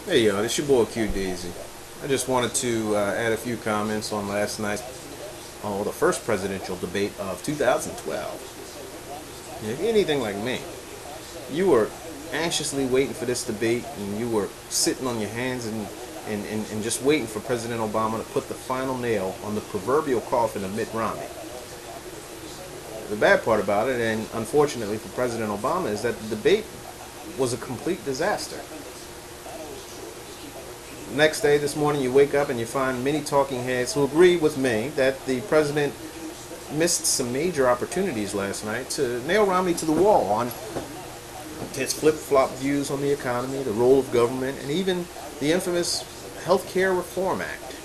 Hey yo, this your boy Q Daisy. I just wanted to add a few comments on last night, the first presidential debate of 2012. If you're anything like me, you were anxiously waiting for this debate and you were sitting on your hands and just waiting for President Obama to put the final nail on the proverbial coffin of Mitt Romney. The bad part about it, and unfortunately for President Obama, is that the debate was a complete disaster. Next day, this morning, you wake up and you find many talking heads who agree with me that the president missed some major opportunities last night to nail Romney to the wall on his flip-flop views on the economy, the role of government, and even the infamous Health Care Reform Act.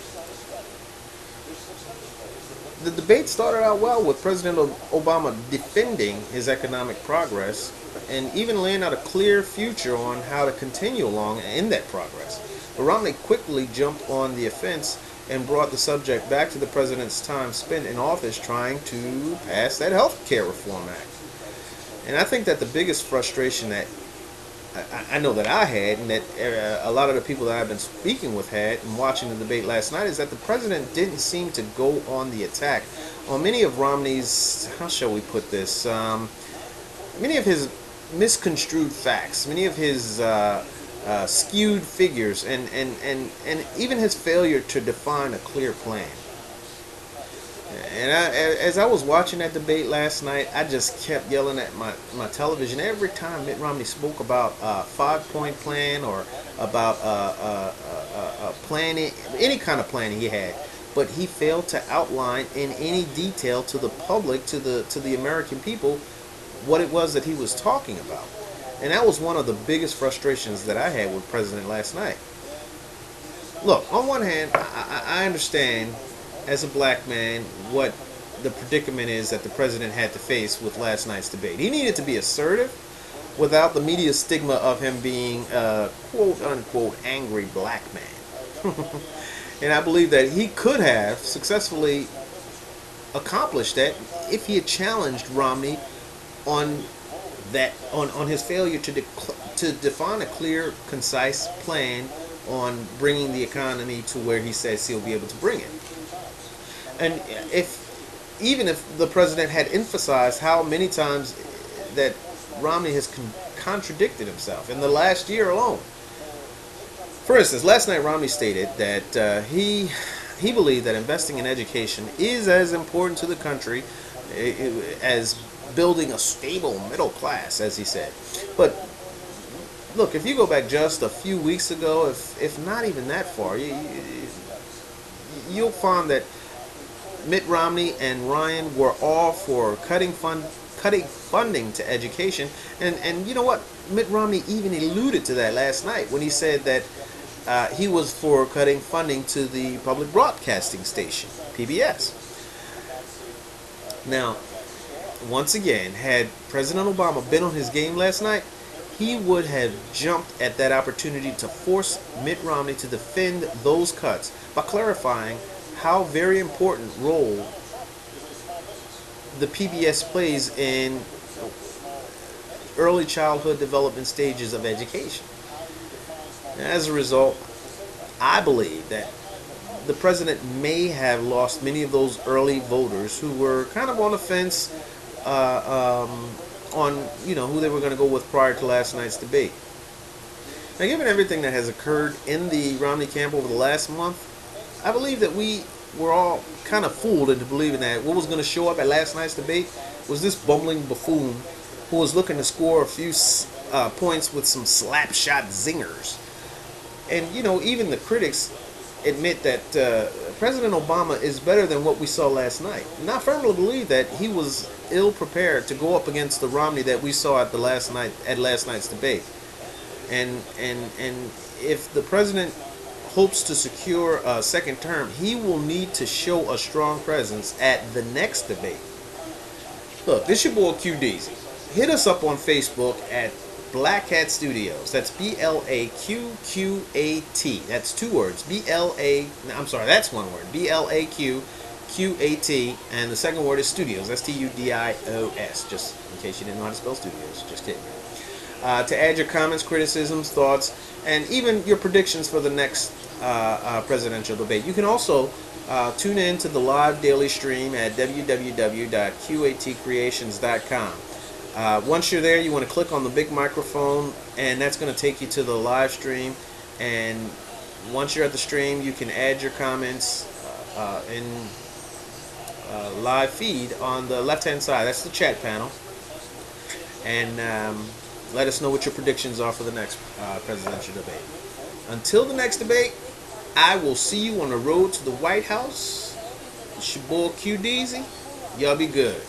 The debate started out well with President Obama defending his economic progress and even laying out a clear future on how to continue along in that progress. But Romney quickly jumped on the offense and brought the subject back to the president's time spent in office trying to pass that Health Care Reform Act. And I think that the biggest frustration that I know that I had, and that a lot of the people that I've been speaking with had, and watching the debate last night, is that the president didn't seem to go on the attack on many of Romney's, how shall we put this, many of his misconstrued facts, many of his skewed figures, and even his failure to define a clear plan. And as I was watching that debate last night, I just kept yelling at my television every time Mitt Romney spoke about a 5-point plan or about a plan, any kind of plan he had. But he failed to outline in any detail to the public, to the American people, what it was that he was talking about. And that was one of the biggest frustrations that I had with President last night. Look, on one hand, I understand as a black man what the predicament is that the president had to face with last night's debate. He needed to be assertive without the media stigma of him being a quote-unquote angry black man. And I believe that he could have successfully accomplished that if he had challenged Romney on on his failure to define a clear, concise plan on bringing the economy to where he says he'll be able to bring it. And even if the president had emphasized how many times that Romney has contradicted himself in the last year alone. For instance, last night Romney stated that he believed that investing in education is as important to the country as building a stable middle class, as he said. But look, if you go back just a few weeks ago, if not even that far, you'll find that Mitt Romney and Ryan were all for cutting funding to education, and you know what? Mitt Romney even alluded to that last night when he said that he was for cutting funding to the public broadcasting station, PBS. Now, once again, had President Obama been on his game last night, he would have jumped at that opportunity to force Mitt Romney to defend those cuts by clarifying how very important role the PBS plays in early childhood development stages of education. As a result, I believe that the president may have lost many of those early voters who were kind of on the fence on who they were going to go with prior to last night's debate. Now, given everything that has occurred in the Romney camp over the last month, I believe that we were all kind of fooled into believing that what was going to show up at last night's debate was this bumbling buffoon who was looking to score a few points with some slap shot zingers. And even the critics admit that President Obama is better than what we saw last night. And I firmly believe that he was ill prepared to go up against the Romney that we saw at last night's debate. And if the president hopes to secure a second term, he will need to show a strong presence at the next debate. Look, this your boy Q Daisy. Hit us up on Facebook at Black Cat Studios. That's BLAQQAT. That's two words. That's one word. BLAQQAT. And the second word is studios. That's TUDIOS. Just in case you didn't know how to spell studios. Just kidding. to add your comments, criticisms, thoughts, and even your predictions for the next presidential debate. You can also tune in to the live daily stream at www.qatcreations.com. Once you're there, you want to click on the big microphone, and that's going to take you to the live stream. And once you're at the stream, you can add your comments in live feed on the left-hand side. That's the chat panel. And let us know what your predictions are for the next presidential debate. Until the next debate, I will see you on the road to the White House. It's your boy Q Deezy. Y'all be good.